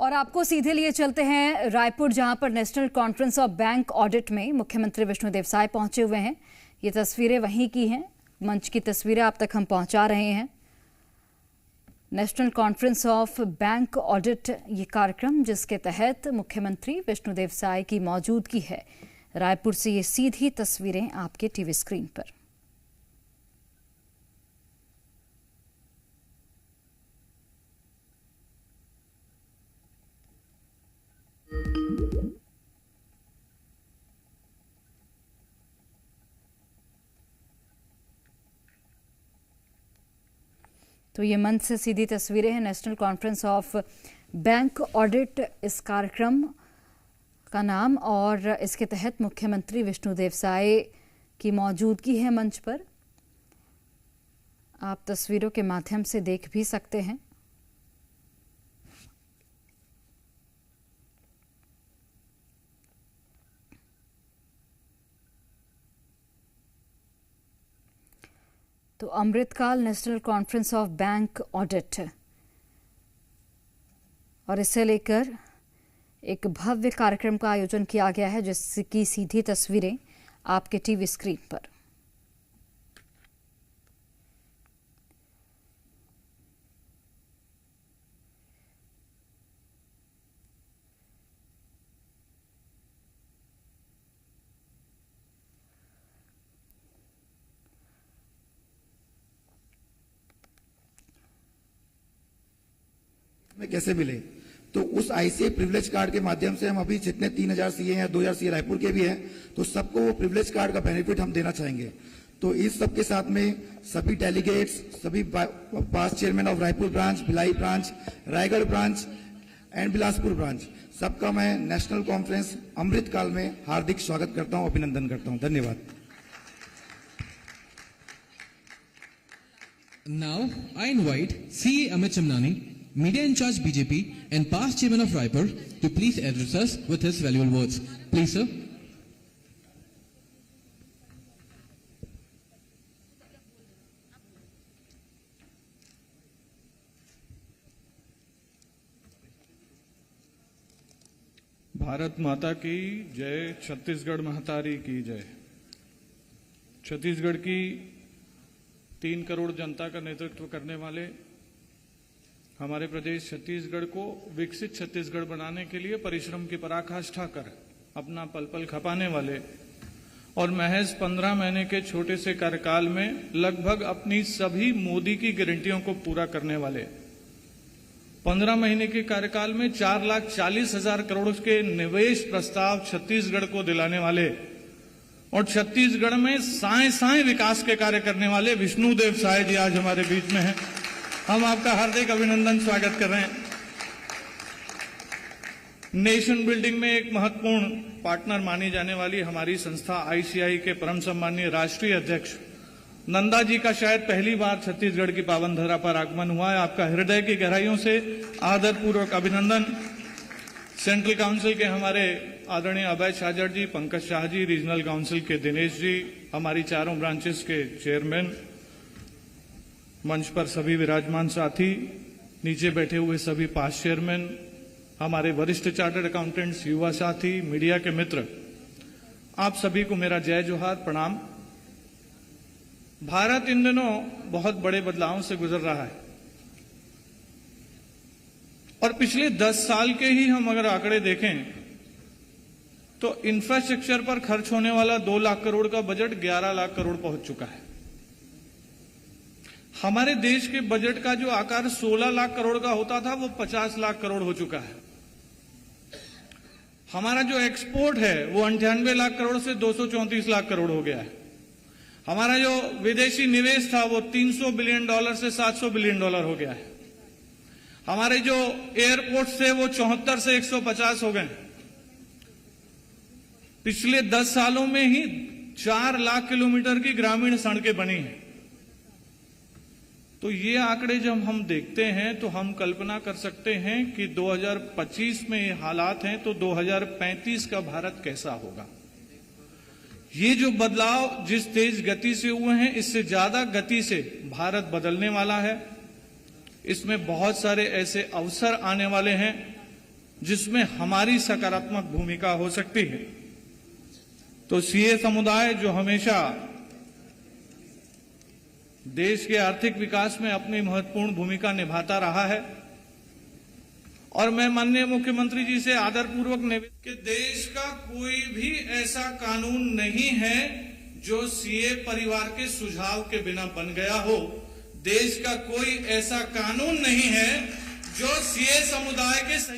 और आपको सीधे लिए चलते हैं रायपुर, जहां पर national conference of bank audit में मुख्यमंत्री विष्णुदेव साय पहुंचे हुए हैं। ये तस्वीरें वहीं की हैं, मंच की तस्वीरें आप तक हम पहुंचा रहे हैं। National conference of bank audit ये कार्यक्रम जिसके तहत मुख्यमंत्री विष्णुदेव साय की मौजूदगी है। रायपुर से ये सीधी तस्वीरें आपके टीवी स्क्रीन पर। तो ये मंच से सीधी तस्वीरें हैं। National conference of bank audit इस कार्यक्रम का नाम, और इसके तहत मुख्यमंत्री विष्णुदेव साय की मौजूदगी है मंच पर। आप तस्वीरों के माध्यम से देख भी सकते हैं। तो Amritkaal national conference of bank audit, और इसे लेकर एक भव्य कार्यक्रम का आयोजन किया गया है, जिसकी सीधी तस्वीरें आपके टीवी स्क्रीन पर। में कैसे मिले, तो उस आईसीआई प्रिविलेज कार्ड के माध्यम से हम अभी जितने 3000 सीए हैं, 2000 सीए रायपुर के भी हैं, तो सबको वो प्रिविलेज कार्ड का बेनिफिट हम देना चाहेंगे। तो इस सब के साथ में सभी डेलीगेट्स, सभी past chairman of Raipur branch, Bhilai branch, Raigarh branch and Bilaspur branch, सबका मैं नेशनल कॉन्फ्रेंस अमृतकाल में हार्दिक स्वागत करता हूं, अभिनंदन करता हूं। धन्यवाद। Now I invite CA Amit Chamnani, Media in Charge BJP and past Chairman of Raipur, to please address us with his valuable words. Please, sir. Bharat माता की जय, छत्तीसगढ़ महतारी की जय। छत्तीसगढ़ की 3 करोड़ जनता का नेतृत्व करने वाले हमारे प्रदेश छत्तीसगढ़ को विकसित छत्तीसगढ़ बनाने के लिए परिश्रम की पराकाष्ठा कर अपना पल पल खपाने वाले और महज 15 महीने के छोटे से कार्यकाल में लगभग अपनी सभी मोदी की गारंटियों को पूरा करने वाले, 15 महीने के कार्यकाल में 4,40,000 करोड़ के निवेश प्रस्ताव छत्तीसगढ़ को दिलाने वाले और छत्तीसगढ़ में साए साए विकास के कार्य करने वाले विष्णुदेव साय जी आज हमारे बीच में हैं। हम आपका हार्दिक अभिनंदन स्वागत कर रहे हैं। नेशन बिल्डिंग में एक महत्वपूर्ण पार्टनर मानी जाने वाली हमारी संस्था आईसीआई के परम सम्मानीय राष्ट्रीय अध्यक्ष नंदा जी का शायद पहली बार छत्तीसगढ़ की पावन धरा पर आगमन हुआ है। आपका हृदय की गहराइयों से आदरपूर्वक अभिनंदन। सेंट्रल काउंसिल के हमारे आदरणीय अभय छाजड़ जी, पंकज शाह जी, रीजनल काउंसिल के दिनेश जी, हमारी चारों ब्रांचेस के चेयरमैन, मंच पर सभी विराजमान साथी, नीचे बैठे हुए सभी पास्ट चेयरमैन, हमारे वरिष्ठ चार्टर्ड अकाउंटेंट्स, युवा साथी, मीडिया के मित्र, आप सभी को मेरा जय जोहार, प्रणाम। भारत इन दिनों बहुत बड़े बदलावों से गुजर रहा है और पिछले 10 साल के ही हम अगर आंकड़े देखें तो इंफ्रास्ट्रक्चर पर खर्च होने वाला 2 लाख करोड़ का बजट 11 लाख करोड़ पहुंच चुका है। हमारे देश के बजट का जो आकार 16 लाख करोड़ का होता था वो 50 लाख करोड़ हो चुका है। हमारा जो एक्सपोर्ट है वो 98 लाख करोड़ से 234 लाख करोड़ हो गया है। हमारा जो विदेशी निवेश था वो 300 बिलियन डॉलर से 700 बिलियन डॉलर हो गया है। हमारे जो एयरपोर्ट थे वो 74 से 150 हो गए। पिछले 10 सालों में ही 4 लाख किलोमीटर की ग्रामीण सड़कें बनी हैं। तो ये आंकड़े जब हम देखते हैं तो हम कल्पना कर सकते हैं कि 2025 में ये हालात हैं तो 2035 का भारत कैसा होगा। ये जो बदलाव जिस तेज गति से हुए हैं, इससे ज्यादा गति से भारत बदलने वाला है। इसमें बहुत सारे ऐसे अवसर आने वाले हैं जिसमें हमारी सकारात्मक भूमिका हो सकती है। तो सीए समुदाय जो हमेशा देश के आर्थिक विकास में अपनी महत्वपूर्ण भूमिका निभाता रहा है, और मैं माननीय मुख्यमंत्री जी से आदरपूर्वक निवेदन कि देश का कोई भी ऐसा कानून नहीं है जो सीए परिवार के सुझाव के बिना बन गया हो। देश का कोई ऐसा कानून नहीं है जो सीए समुदाय के